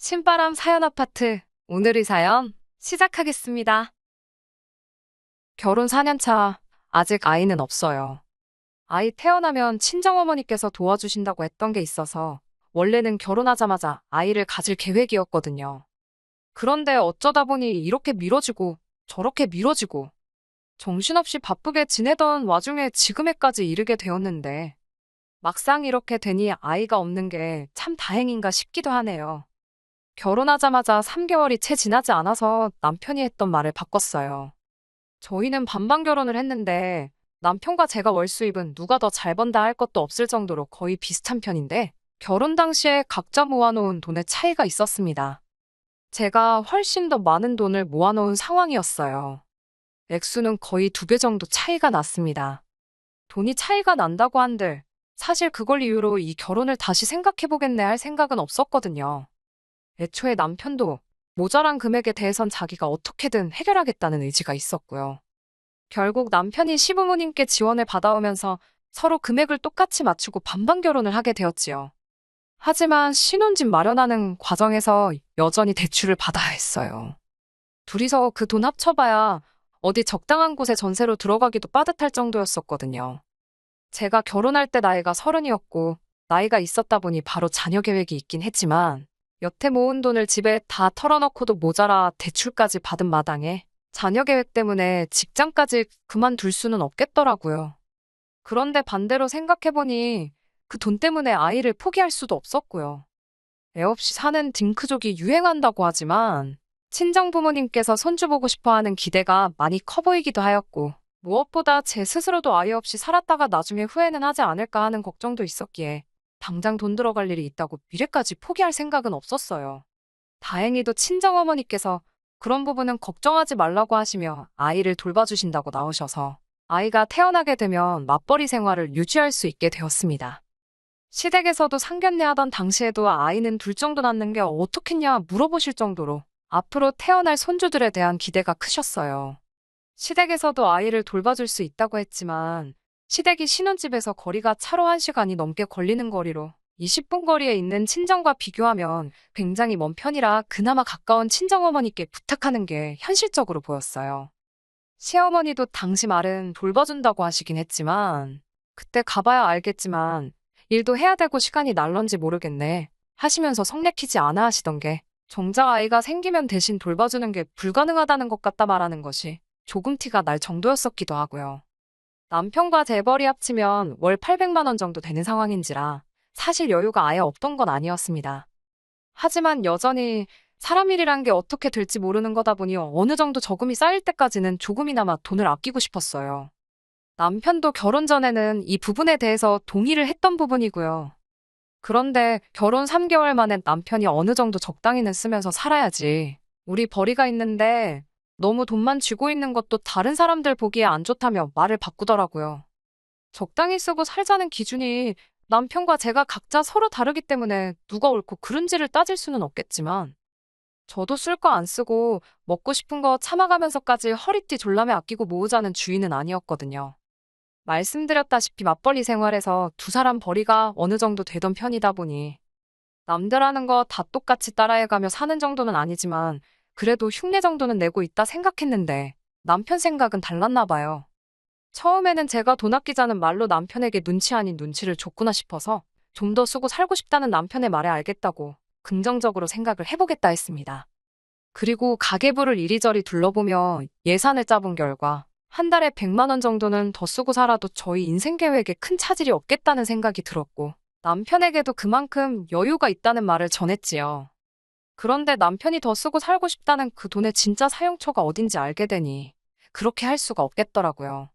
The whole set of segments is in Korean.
신바람 사연 아파트. 오늘의 사연 시작하겠습니다. 결혼 4년 차. 아직 아이는 없어요. 아이 태어나면 친정어머니께서 도와주신다고 했던 게 있어서 원래는 결혼하자마자 아이를 가질 계획이었거든요. 그런데 어쩌다 보니 이렇게 미뤄지고 저렇게 미뤄지고 정신없이 바쁘게 지내던 와중에 지금에까지 이르게 되었는데 막상 이렇게 되니 아이가 없는 게 참 다행인가 싶기도 하네요. 결혼하자마자 3개월이 채 지나지 않아서 남편이 했던 말을 바꿨어요. 저희는 반반 결혼을 했는데 남편과 제가 월 수입은 누가 더 잘 번다 할 것도 없을 정도로 거의 비슷한 편인데 결혼 당시에 각자 모아놓은 돈의 차이가 있었습니다. 제가 훨씬 더 많은 돈을 모아놓은 상황이었어요. 액수는 거의 2배 정도 차이가 났습니다. 돈이 차이가 난다고 한들 사실 그걸 이유로 이 결혼을 다시 생각해보겠네 할 생각은 없었거든요. 애초에 남편도 모자란 금액에 대해선 자기가 어떻게든 해결하겠다는 의지가 있었고요. 결국 남편이 시부모님께 지원을 받아오면서 서로 금액을 똑같이 맞추고 반반 결혼을 하게 되었지요. 하지만 신혼집 마련하는 과정에서 여전히 대출을 받아야 했어요. 둘이서 그 돈 합쳐봐야 어디 적당한 곳에 전세로 들어가기도 빠듯할 정도였었거든요. 제가 결혼할 때 나이가 30이었고 나이가 있었다 보니 바로 자녀 계획이 있긴 했지만 여태 모은 돈을 집에 다 털어넣고도 모자라 대출까지 받은 마당에 자녀 계획 때문에 직장까지 그만둘 수는 없겠더라고요. 그런데 반대로 생각해보니 그 돈 때문에 아이를 포기할 수도 없었고요. 애 없이 사는 딩크족이 유행한다고 하지만 친정 부모님께서 손주 보고 싶어 하는 기대가 많이 커 보이기도 하였고 무엇보다 제 스스로도 아이 없이 살았다가 나중에 후회는 하지 않을까 하는 걱정도 있었기에 당장 돈 들어갈 일이 있다고 미래까지 포기할 생각은 없었어요. 다행히도 친정어머니께서 그런 부분은 걱정하지 말라고 하시며 아이를 돌봐주신다고 나오셔서 아이가 태어나게 되면 맞벌이 생활을 유지할 수 있게 되었습니다. 시댁에서도 상견례 하던 당시에도 아이는 둘 정도 낳는 게 어떻겠냐 물어보실 정도로 앞으로 태어날 손주들에 대한 기대가 크셨어요. 시댁에서도 아이를 돌봐줄 수 있다고 했지만 시댁이 신혼집에서 거리가 차로 1시간이 넘게 걸리는 거리로 20분 거리에 있는 친정과 비교하면 굉장히 먼 편이라 그나마 가까운 친정어머니께 부탁하는 게 현실적으로 보였어요. 시어머니도 당시 말은 돌봐준다고 하시긴 했지만 그때 가봐야 알겠지만 일도 해야 되고 시간이 날런지 모르겠네 하시면서 성 내키지 않아 하시던 게 정작 아이가 생기면 대신 돌봐주는 게 불가능하다는 것 같다 말하는 것이 조금 티가 날 정도였었기도 하고요. 남편과 재벌이 합치면 월 800만 원 정도 되는 상황인지라 사실 여유가 아예 없던 건 아니었습니다. 하지만 여전히 사람 일이란 게 어떻게 될지 모르는 거다 보니 어느 정도 저금이 쌓일 때까지는 조금이나마 돈을 아끼고 싶었어요. 남편도 결혼 전에는 이 부분에 대해서 동의를 했던 부분이고요. 그런데 결혼 3개월 만에 남편이 어느 정도 적당히는 쓰면서 살아야지. 우리 벌이가 있는데 너무 돈만 쥐고 있는 것도 다른 사람들 보기에 안 좋다며 말을 바꾸더라고요. 적당히 쓰고 살자는 기준이 남편과 제가 각자 서로 다르기 때문에 누가 옳고 그른지를 따질 수는 없겠지만 저도 쓸 거 안 쓰고 먹고 싶은 거 참아가면서까지 허리띠 졸라매 아끼고 모으자는 주의는 아니었거든요. 말씀드렸다시피 맞벌이 생활에서 두 사람 벌이가 어느 정도 되던 편이다 보니 남들 하는 거 다 똑같이 따라해가며 사는 정도는 아니지만 그래도 흉내 정도는 내고 있다 생각했는데 남편 생각은 달랐나 봐요. 처음에는 제가 돈 아끼자는 말로 남편에게 눈치 아닌 눈치를 줬구나 싶어서 좀 더 쓰고 살고 싶다는 남편의 말에 알겠다고 긍정적으로 생각을 해보겠다 했습니다. 그리고 가계부를 이리저리 둘러보며 예산을 짜본 결과 한 달에 100만 원 정도는 더 쓰고 살아도 저희 인생 계획에 큰 차질이 없겠다는 생각이 들었고 남편에게도 그만큼 여유가 있다는 말을 전했지요. 그런데 남편이 더 쓰고 살고 싶다는 그 돈의 진짜 사용처가 어딘지 알게 되니 그렇게 할 수가 없겠더라고요.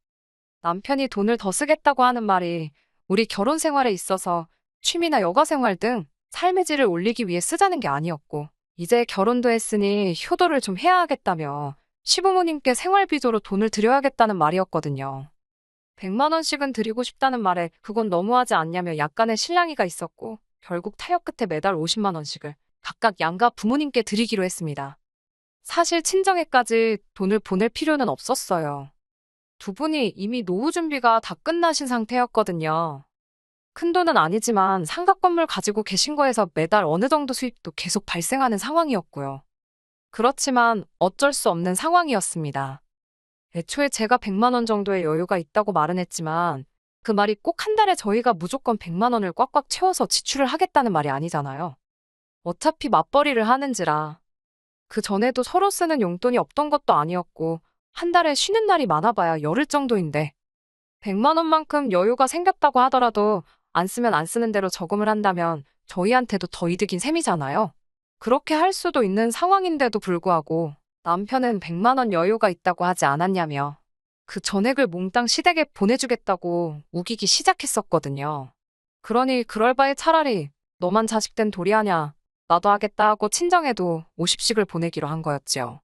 남편이 돈을 더 쓰겠다고 하는 말이 우리 결혼 생활에 있어서 취미나 여가 생활 등 삶의 질을 올리기 위해 쓰자는 게 아니었고 이제 결혼도 했으니 효도를 좀 해야 하겠다며 시부모님께 생활비조로 돈을 드려야겠다는 말이었거든요. 100만 원씩은 드리고 싶다는 말에 그건 너무하지 않냐며 약간의 실랑이가 있었고 결국 타협 끝에 매달 50만 원씩을 각각 양가 부모님께 드리기로 했습니다. 사실 친정에까지 돈을 보낼 필요는 없었어요. 두 분이 이미 노후 준비가 다 끝나신 상태였거든요. 큰돈은 아니지만 상가 건물 가지고 계신 거에서 매달 어느 정도 수입도 계속 발생하는 상황이었고요. 그렇지만 어쩔 수 없는 상황이었습니다. 애초에 제가 100만 원 정도의 여유가 있다고 말은 했지만 그 말이 꼭 한 달에 저희가 무조건 100만 원을 꽉꽉 채워서 지출을 하겠다는 말이 아니잖아요. 어차피 맞벌이를 하는지라. 그 전에도 서로 쓰는 용돈이 없던 것도 아니었고 한 달에 쉬는 날이 많아봐야 열흘 정도인데 100만 원만큼 여유가 생겼다고 하더라도 안 쓰면 안 쓰는 대로 저금을 한다면 저희한테도 더 이득인 셈이잖아요. 그렇게 할 수도 있는 상황인데도 불구하고 남편은 100만 원 여유가 있다고 하지 않았냐며 그 전액을 몽땅 시댁에 보내주겠다고 우기기 시작했었거든요. 그러니 그럴 바에 차라리 너만 자식된 도리하냐 나도 하겠다 하고 친정에도 50씩을 보내기로 한 거였지요.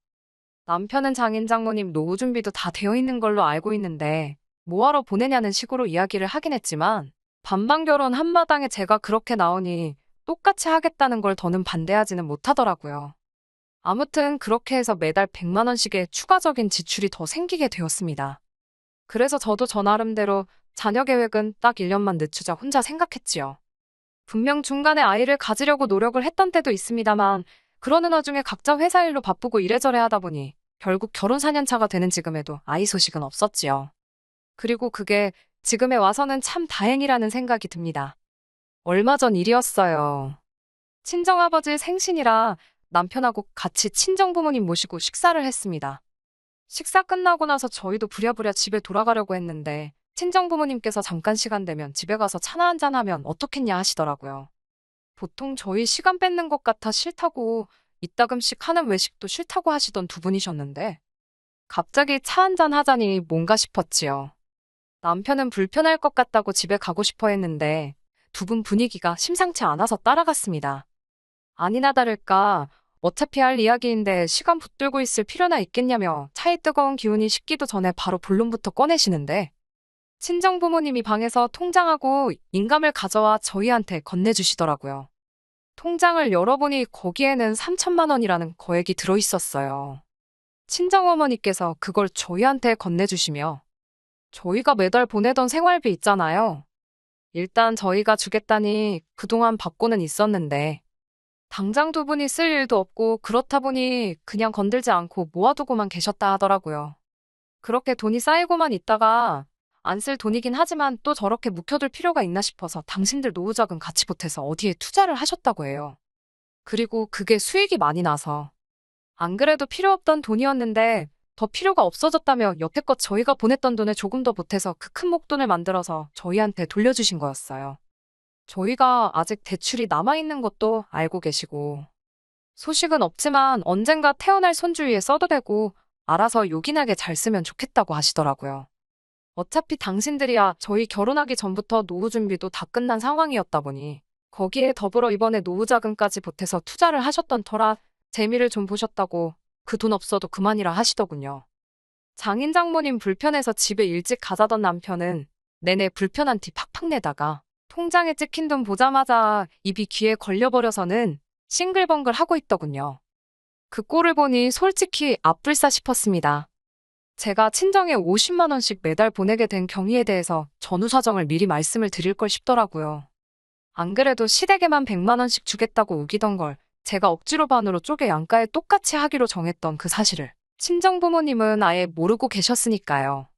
남편은 장인 장모님 노후 준비도 다 되어 있는 걸로 알고 있는데 뭐하러 보내냐는 식으로 이야기를 하긴 했지만 반반 결혼 한마당에 제가 그렇게 나오니 똑같이 하겠다는 걸 더는 반대하지는 못하더라고요. 아무튼 그렇게 해서 매달 100만 원씩의 추가적인 지출이 더 생기게 되었습니다. 그래서 저도 저 나름대로 자녀 계획은 딱 1년만 늦추자 혼자 생각했지요. 분명 중간에 아이를 가지려고 노력을 했던 때도 있습니다만 그러는 와중에 각자 회사 일로 바쁘고 이래저래 하다 보니 결국 결혼 4년 차가 되는 지금에도 아이 소식은 없었지요. 그리고 그게 지금에 와서는 참 다행이라는 생각이 듭니다. 얼마 전 일이었어요. 친정아버지 생신이라 남편하고 같이 친정부모님 모시고 식사를 했습니다. 식사 끝나고 나서 저희도 부랴부랴 집에 돌아가려고 했는데 친정부모님께서 잠깐 시간 되면 집에 가서 차나 한잔 하면 어떻겠냐 하시더라고요. 보통 저희 시간 뺏는 것 같아 싫다고 이따금씩 하는 외식도 싫다고 하시던 두 분이셨는데 갑자기 차 한잔 하자니 뭔가 싶었지요. 남편은 불편할 것 같다고 집에 가고 싶어 했는데 두 분 분위기가 심상치 않아서 따라갔습니다. 아니나 다를까 어차피 할 이야기인데 시간 붙들고 있을 필요나 있겠냐며 차의 뜨거운 기운이 식기도 전에 바로 본론부터 꺼내시는데 친정부모님이 방에서 통장하고 인감을 가져와 저희한테 건네주시더라고요. 통장을 열어보니 거기에는 3천만 원이라는 거액이 들어있었어요. 친정어머니께서 그걸 저희한테 건네주시며 저희가 매달 보내던 생활비 있잖아요. 일단 저희가 주겠다니 그동안 받고는 있었는데 당장 두 분이 쓸 일도 없고 그렇다 보니 그냥 건들지 않고 모아두고만 계셨다 하더라고요. 그렇게 돈이 쌓이고만 있다가 안 쓸 돈이긴 하지만 또 저렇게 묵혀둘 필요가 있나 싶어서 당신들 노후자금 같이 보태서 어디에 투자를 하셨다고 해요. 그리고 그게 수익이 많이 나서 안 그래도 필요 없던 돈이었는데 더 필요가 없어졌다며 여태껏 저희가 보냈던 돈에 조금 더 보태서 그 큰 목돈을 만들어서 저희한테 돌려주신 거였어요. 저희가 아직 대출이 남아있는 것도 알고 계시고 소식은 없지만 언젠가 태어날 손주 위에 써도 되고 알아서 요긴하게 잘 쓰면 좋겠다고 하시더라고요. 어차피 당신들이야 저희 결혼하기 전부터 노후 준비도 다 끝난 상황이었다 보니 거기에 더불어 이번에 노후자금까지 보태서 투자를 하셨던 터라 재미를 좀 보셨다고 그 돈 없어도 그만이라 하시더군요. 장인 장모님 불편해서 집에 일찍 가자던 남편은 내내 불편한 티 팍팍 내다가 통장에 찍힌 돈 보자마자 입이 귀에 걸려버려서는 싱글벙글 하고 있더군요. 그 꼴을 보니 솔직히 앞불싸 싶었습니다. 제가 친정에 50만 원씩 매달 보내게 된 경위에 대해서 전후 사정을 미리 말씀을 드릴 걸 싶더라고요. 안 그래도 시댁에만 100만 원씩 주겠다고 우기던 걸 제가 억지로 반으로 쪼개 양가에 똑같이 하기로 정했던 그 사실을 친정부모님은 아예 모르고 계셨으니까요.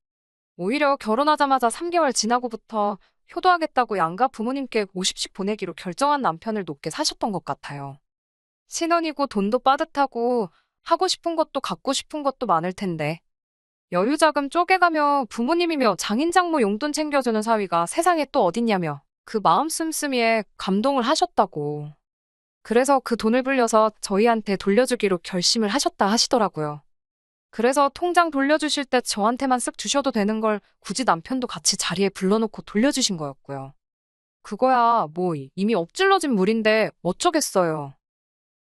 오히려 결혼하자마자 3개월 지나고부터 효도하겠다고 양가 부모님께 50씩 보내기로 결정한 남편을 높게 사셨던 것 같아요. 신혼이고 돈도 빠듯하고 하고 싶은 것도 갖고 싶은 것도 많을 텐데 여유자금 쪼개가며 부모님이며 장인장모 용돈 챙겨주는 사위가 세상에 또 어딨냐며 그 마음 씀씀이에 감동을 하셨다고. 그래서 그 돈을 불려서 저희한테 돌려주기로 결심을 하셨다 하시더라고요. 그래서 통장 돌려주실 때 저한테만 쓱 주셔도 되는 걸 굳이 남편도 같이 자리에 불러놓고 돌려주신 거였고요. 그거야 뭐 이미 엎질러진 물인데 어쩌겠어요.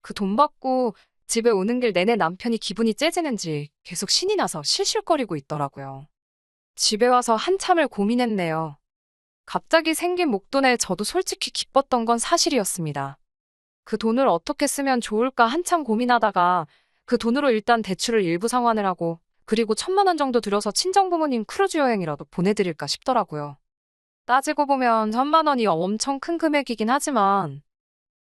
그 돈 받고 집에 오는 길 내내 남편이 기분이 째지는지 계속 신이 나서 실실거리고 있더라고요. 집에 와서 한참을 고민했네요. 갑자기 생긴 목돈에 저도 솔직히 기뻤던 건 사실이었습니다. 그 돈을 어떻게 쓰면 좋을까 한참 고민하다가 그 돈으로 일단 대출을 일부 상환을 하고 그리고 1,000만 원 정도 들여서 친정부모님 크루즈 여행이라도 보내드릴까 싶더라고요. 따지고 보면 1,000만 원이 엄청 큰 금액이긴 하지만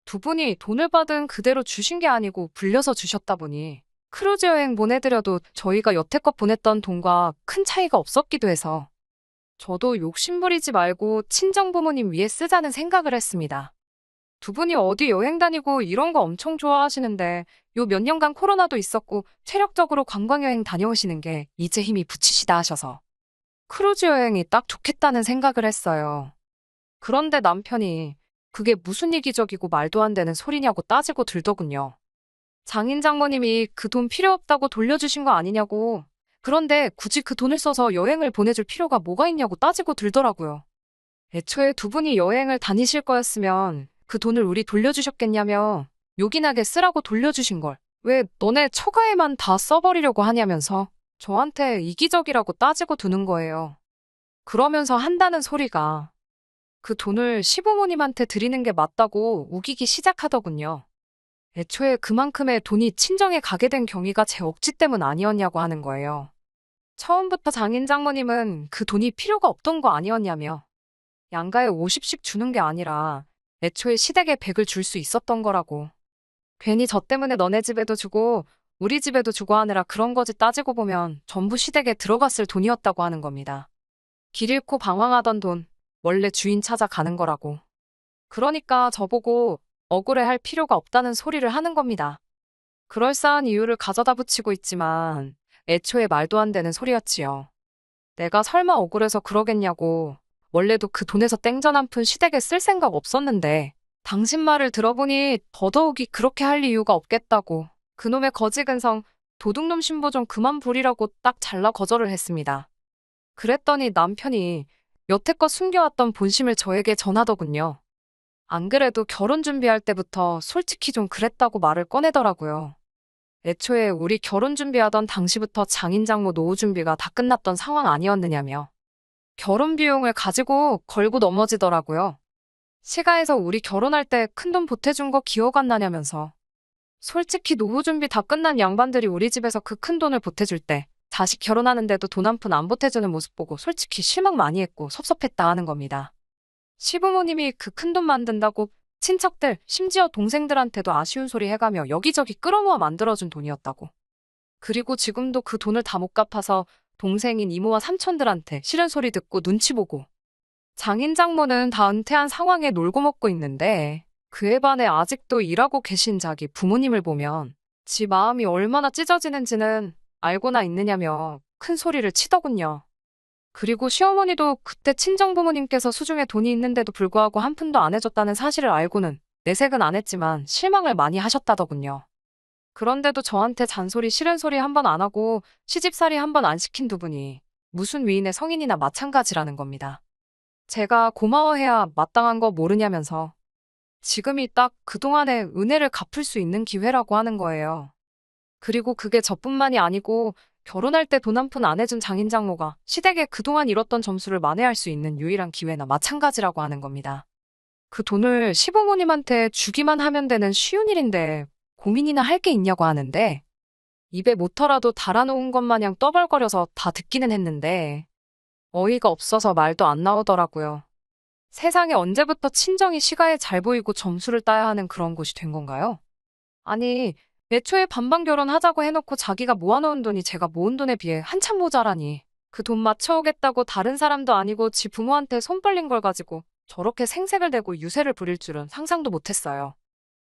두 분이 돈을 받은 그대로 주신 게 아니고 불려서 주셨다 보니 크루즈 여행 보내드려도 저희가 여태껏 보냈던 돈과 큰 차이가 없었기도 해서 저도 욕심부리지 말고 친정부모님 위해 쓰자는 생각을 했습니다. 두 분이 어디 여행 다니고 이런 거 엄청 좋아하시는데 요 몇 년간 코로나도 있었고 체력적으로 관광여행 다녀오시는 게 이제 힘이 붙이시다 하셔서 크루즈 여행이 딱 좋겠다는 생각을 했어요. 그런데 남편이 그게 무슨 이기적이고 말도 안 되는 소리냐고 따지고 들더군요. 장인 장모님이 그 돈 필요 없다고 돌려주신 거 아니냐고. 그런데 굳이 그 돈을 써서 여행을 보내줄 필요가 뭐가 있냐고 따지고 들더라고요. 애초에 두 분이 여행을 다니실 거였으면 그 돈을 우리 돌려주셨겠냐며 요긴하게 쓰라고 돌려주신 걸 왜 너네 처가에만 다 써버리려고 하냐면서 저한테 이기적이라고 따지고 두는 거예요. 그러면서 한다는 소리가 그 돈을 시부모님한테 드리는 게 맞다고 우기기 시작하더군요. 애초에 그만큼의 돈이 친정에 가게 된 경위가 제 억지 때문 아니었냐고 하는 거예요. 처음부터 장인 장모님은 그 돈이 필요가 없던 거 아니었냐며 양가에 50씩 주는 게 아니라 애초에 시댁에 100을 줄 수 있었던 거라고. 괜히 저 때문에 너네 집에도 주고 우리 집에도 주고 하느라 그런 거지 따지고 보면 전부 시댁에 들어갔을 돈이었다고 하는 겁니다. 길 잃고 방황하던 돈, 원래 주인 찾아가는 거라고. 그러니까 저보고 억울해할 필요가 없다는 소리를 하는 겁니다. 그럴싸한 이유를 가져다 붙이고 있지만 애초에 말도 안 되는 소리였지요. 내가 설마 억울해서 그러겠냐고. 원래도 그 돈에서 땡전 한 푼 시댁에 쓸 생각 없었는데 당신 말을 들어보니 더더욱이 그렇게 할 이유가 없겠다고. 그놈의 거지근성, 도둑놈 신부 좀 그만 부리라고 딱 잘라 거절을 했습니다. 그랬더니 남편이 여태껏 숨겨왔던 본심을 저에게 전하더군요. 안 그래도 결혼 준비할 때부터 솔직히 좀 그랬다고 말을 꺼내더라고요. 애초에 우리 결혼 준비하던 당시부터 장인장모 노후 준비가 다 끝났던 상황 아니었느냐며. 결혼 비용을 가지고 걸고 넘어지더라고요. 시가에서 우리 결혼할 때 큰돈 보태준 거 기억 안 나냐면서. 솔직히 노후 준비 다 끝난 양반들이 우리 집에서 그 큰 돈을 보태줄 때 자식 결혼하는데도 돈 한 푼 안 보태주는 모습 보고 솔직히 실망 많이 했고 섭섭했다 하는 겁니다. 시부모님이 그 큰 돈 만든다고 친척들, 심지어 동생들한테도 아쉬운 소리 해가며 여기저기 끌어모아 만들어준 돈이었다고. 그리고 지금도 그 돈을 다 못 갚아서 동생인 이모와 삼촌들한테 싫은 소리 듣고 눈치 보고. 장인 장모는 다 은퇴한 상황에 놀고 먹고 있는데 그에 반해 아직도 일하고 계신 자기 부모님을 보면 지 마음이 얼마나 찢어지는지는 알고나 있느냐며 큰 소리를 치더군요. 그리고 시어머니도 그때 친정부모님께서 수중에 돈이 있는데도 불구하고 한 푼도 안 해줬다는 사실을 알고는 내색은 안 했지만 실망을 많이 하셨다더군요. 그런데도 저한테 잔소리 싫은 소리 한 번 안 하고 시집살이 한 번 안 시킨 두 분이 무슨 위인의 성인이나 마찬가지라는 겁니다. 제가 고마워해야 마땅한 거 모르냐면서 지금이 딱 그동안의 은혜를 갚을 수 있는 기회라고 하는 거예요. 그리고 그게 저뿐만이 아니고 결혼할 때 돈 한 푼 안 해준 장인장모가 시댁에 그동안 잃었던 점수를 만회할 수 있는 유일한 기회나 마찬가지라고 하는 겁니다. 그 돈을 시부모님한테 주기만 하면 되는 쉬운 일인데 고민이나 할 게 있냐고 하는데 입에 못터라도 달아놓은 것 마냥 떠벌거려서 다 듣기는 했는데 어이가 없어서 말도 안 나오더라고요. 세상에 언제부터 친정이 시가에 잘 보이고 점수를 따야 하는 그런 곳이 된 건가요? 아니, 애초에 반반 결혼하자고 해놓고 자기가 모아놓은 돈이 제가 모은 돈에 비해 한참 모자라니. 그 돈 맞춰오겠다고 다른 사람도 아니고 지 부모한테 손 벌린 걸 가지고 저렇게 생색을 내고 유세를 부릴 줄은 상상도 못했어요.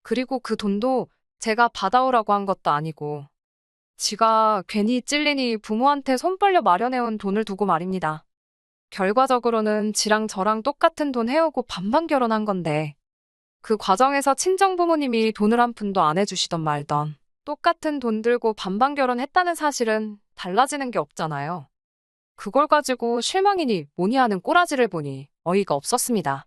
그리고 그 돈도 제가 받아오라고 한 것도 아니고 지가 괜히 찔리니 부모한테 손 벌려 마련해온 돈을 두고 말입니다. 결과적으로는 지랑 저랑 똑같은 돈 해오고 반반 결혼한 건데 그 과정에서 친정부모님이 돈을 한 푼도 안 해주시던 말던 똑같은 돈 들고 반반 결혼했다는 사실은 달라지는 게 없잖아요. 그걸 가지고 실망이니 뭐니 하는 꼬라지를 보니 어이가 없었습니다.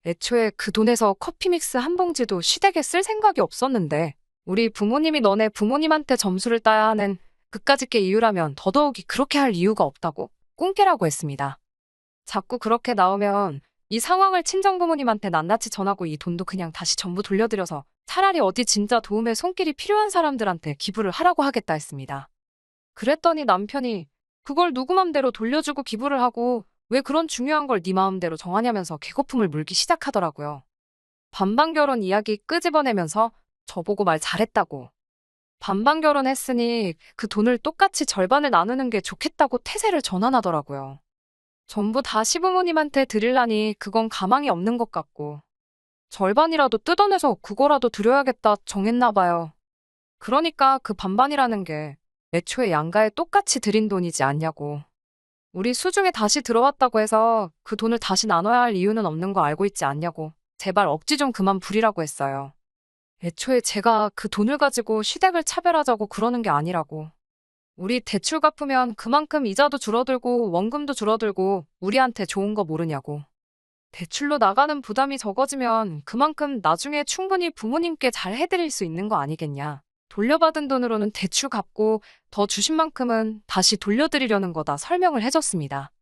애초에 그 돈에서 커피 믹스 한 봉지도 시댁에 쓸 생각이 없었는데 우리 부모님이 너네 부모님한테 점수를 따야 하는 그까짓 게 이유라면 더더욱이 그렇게 할 이유가 없다고 꿍깨라고 했습니다. 자꾸 그렇게 나오면 이 상황을 친정부모님한테 낱낱이 전하고 이 돈도 그냥 다시 전부 돌려드려서 차라리 어디 진짜 도움의 손길이 필요한 사람들한테 기부를 하라고 하겠다 했습니다. 그랬더니 남편이 그걸 누구 맘대로 돌려주고 기부를 하고 왜 그런 중요한 걸 네 마음대로 정하냐면서 개거품을 물기 시작하더라고요. 반반 결혼 이야기 끄집어내면서 저보고 말 잘했다고. 반반 결혼했으니 그 돈을 똑같이 절반을 나누는 게 좋겠다고 태세를 전환하더라고요. 전부 다 시부모님한테 드리려니 그건 가망이 없는 것 같고. 절반이라도 뜯어내서 그거라도 드려야겠다 정했나 봐요. 그러니까 그 반반이라는 게 애초에 양가에 똑같이 드린 돈이지 않냐고. 우리 수중에 다시 들어왔다고 해서 그 돈을 다시 나눠야 할 이유는 없는 거 알고 있지 않냐고. 제발 억지 좀 그만 부리라고 했어요. 애초에 제가 그 돈을 가지고 시댁을 차별하자고 그러는 게 아니라고. 우리 대출 갚으면 그만큼 이자도 줄어들고 원금도 줄어들고 우리한테 좋은 거 모르냐고. 대출로 나가는 부담이 적어지면 그만큼 나중에 충분히 부모님께 잘 해드릴 수 있는 거 아니겠냐. 돌려받은 돈으로는 대출 갚고 더 주신 만큼은 다시 돌려드리려는 거다 설명을 해줬습니다.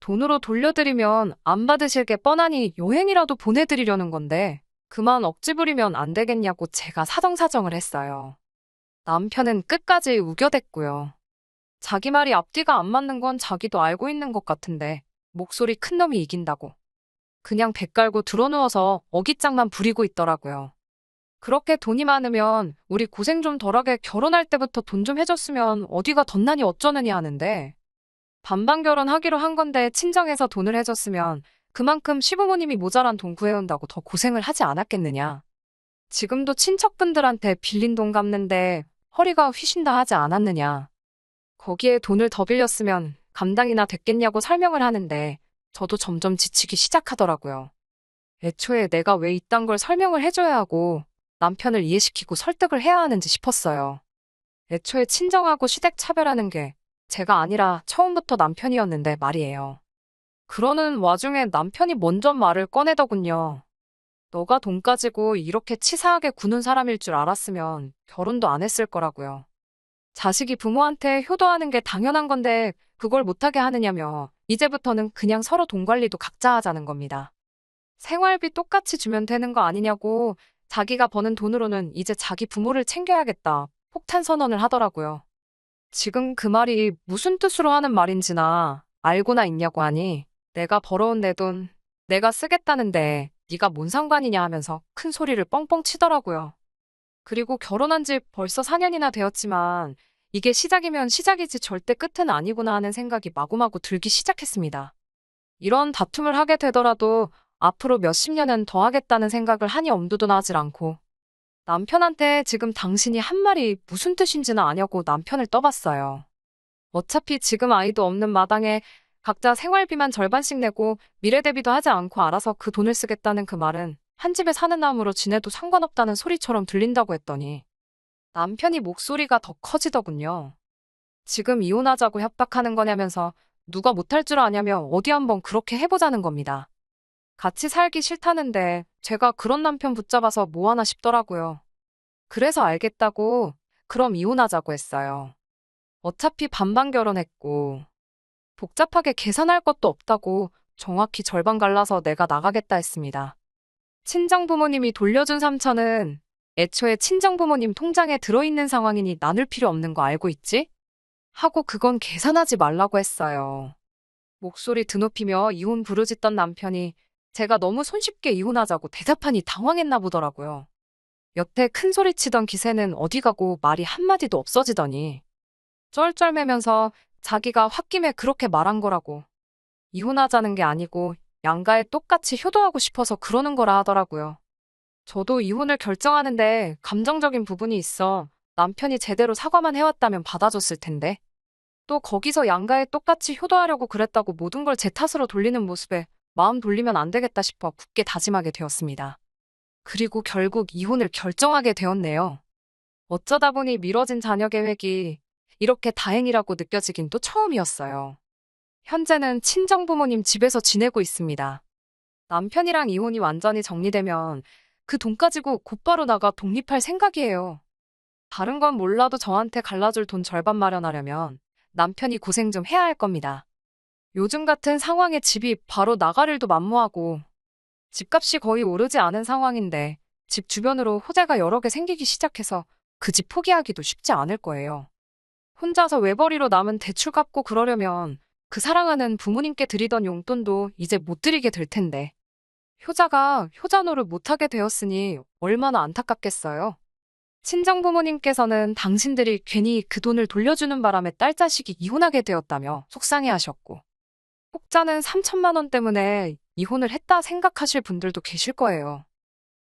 돈으로 돌려드리면 안 받으실 게 뻔하니 여행이라도 보내드리려는 건데 그만 억지 부리면 안 되겠냐고 제가 사정사정을 했어요. 남편은 끝까지 우겨댔고요. 자기 말이 앞뒤가 안 맞는 건 자기도 알고 있는 것 같은데 목소리 큰 놈이 이긴다고. 그냥 배 깔고 드러누워서 어깃장만 부리고 있더라고요. 그렇게 돈이 많으면 우리 고생 좀 덜하게 결혼할 때부터 돈 좀 해줬으면 어디가 덧나니 어쩌느니 하는데 반반 결혼하기로 한 건데 친정에서 돈을 해줬으면 그만큼 시부모님이 모자란 돈 구해온다고 더 고생을 하지 않았겠느냐. 지금도 친척분들한테 빌린 돈 갚는데 허리가 휘신다 하지 않았느냐. 거기에 돈을 더 빌렸으면 감당이나 됐겠냐고 설명을 하는데 저도 점점 지치기 시작하더라고요. 애초에 내가 왜 이딴 걸 설명을 해줘야 하고 남편을 이해시키고 설득을 해야 하는지 싶었어요. 애초에 친정하고 시댁 차별하는 게 제가 아니라 처음부터 남편이었는데 말이에요. 그러는 와중에 남편이 먼저 말을 꺼내더군요. 너가 돈 가지고 이렇게 치사하게 구는 사람일 줄 알았으면 결혼도 안 했을 거라고요. 자식이 부모한테 효도하는 게 당연한 건데 그걸 못하게 하느냐며 이제부터는 그냥 서로 돈 관리도 각자 하자는 겁니다. 생활비 똑같이 주면 되는 거 아니냐고 자기가 버는 돈으로는 이제 자기 부모를 챙겨야겠다 폭탄 선언을 하더라고요. 지금 그 말이 무슨 뜻으로 하는 말인지나 알고나 있냐고 하니 내가 벌어온 내 돈 내가 쓰겠다는데 네가 뭔 상관이냐 하면서 큰 소리를 뻥뻥 치더라고요. 그리고 결혼한 지 벌써 4년이나 되었지만 이게 시작이면 시작이지 절대 끝은 아니구나 하는 생각이 마구마구 들기 시작했습니다. 이런 다툼을 하게 되더라도 앞으로 몇십 년은 더 하겠다는 생각을 하니 엄두도 나질 않고 남편한테 지금 당신이 한 말이 무슨 뜻인지는 아냐고 남편을 떠봤어요. 어차피 지금 아이도 없는 마당에 각자 생활비만 절반씩 내고 미래 대비도 하지 않고 알아서 그 돈을 쓰겠다는 그 말은 한 집에 사는 남으로 지내도 상관없다는 소리처럼 들린다고 했더니 남편이 목소리가 더 커지더군요. 지금 이혼하자고 협박하는 거냐면서 누가 못할 줄 아냐며 어디 한번 그렇게 해보자는 겁니다. 같이 살기 싫다는데 제가 그런 남편 붙잡아서 뭐 하나 싶더라고요. 그래서 알겠다고 그럼 이혼하자고 했어요. 어차피 반반 결혼했고 복잡하게 계산할 것도 없다고 정확히 절반 갈라서 내가 나가겠다 했습니다. 친정부모님이 돌려준 3천은 애초에 친정부모님 통장에 들어있는 상황이니 나눌 필요 없는 거 알고 있지? 하고 그건 계산하지 말라고 했어요. 목소리 드높이며 이혼 부르짖던 남편이 제가 너무 손쉽게 이혼하자고 대답하니 당황했나 보더라고요. 여태 큰 소리 치던 기세는 어디 가고 말이 한마디도 없어지더니 쩔쩔매면서 자기가 홧김에 그렇게 말한 거라고. 이혼하자는 게 아니고 양가에 똑같이 효도하고 싶어서 그러는 거라 하더라고요. 저도 이혼을 결정하는데 감정적인 부분이 있어 남편이 제대로 사과만 해왔다면 받아줬을 텐데 또 거기서 양가에 똑같이 효도하려고 그랬다고 모든 걸 제 탓으로 돌리는 모습에 마음 돌리면 안 되겠다 싶어 굳게 다짐하게 되었습니다. 그리고 결국 이혼을 결정하게 되었네요. 어쩌다 보니 미뤄진 자녀 계획이 이렇게 다행이라고 느껴지긴 또 처음이었어요. 현재는 친정부모님 집에서 지내고 있습니다. 남편이랑 이혼이 완전히 정리되면 그 돈 가지고 곧바로 나가 독립할 생각이에요. 다른 건 몰라도 저한테 갈라줄 돈 절반 마련하려면 남편이 고생 좀 해야 할 겁니다. 요즘 같은 상황에 집이 바로 나갈 일도 만무하고 집값이 거의 오르지 않은 상황인데 집 주변으로 호재가 여러 개 생기기 시작해서 그 집 포기하기도 쉽지 않을 거예요. 혼자서 외벌이로 남은 대출 갚고 그러려면 그 사랑하는 부모님께 드리던 용돈도 이제 못 드리게 될 텐데. 효자가 효자노를 못하게 되었으니 얼마나 안타깝겠어요. 친정부모님께서는 당신들이 괜히 그 돈을 돌려주는 바람에 딸 자식이 이혼하게 되었다며 속상해 하셨고, 혹자는 3천만 원 때문에 이혼을 했다 생각하실 분들도 계실 거예요.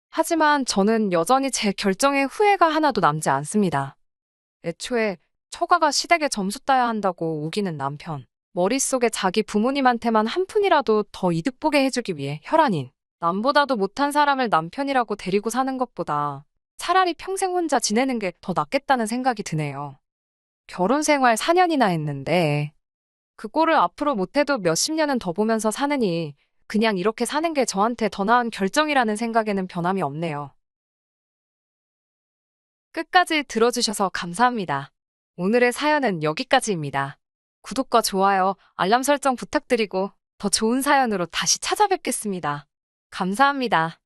하지만 저는 여전히 제 결정에 후회가 하나도 남지 않습니다. 애초에 처가가 시댁에 점수 따야 한다고 우기는 남편, 머릿속에 자기 부모님한테만 한 푼이라도 더 이득 보게 해주기 위해 혈안인, 남보다도 못한 사람을 남편이라고 데리고 사는 것보다 차라리 평생 혼자 지내는 게 더 낫겠다는 생각이 드네요. 결혼 생활 4년이나 했는데 그 꼴을 앞으로 못해도 몇십 년은 더 보면서 사느니 그냥 이렇게 사는 게 저한테 더 나은 결정이라는 생각에는 변함이 없네요. 끝까지 들어주셔서 감사합니다. 오늘의 사연은 여기까지입니다. 구독과 좋아요, 알람 설정 부탁드리고 더 좋은 사연으로 다시 찾아뵙겠습니다. 감사합니다.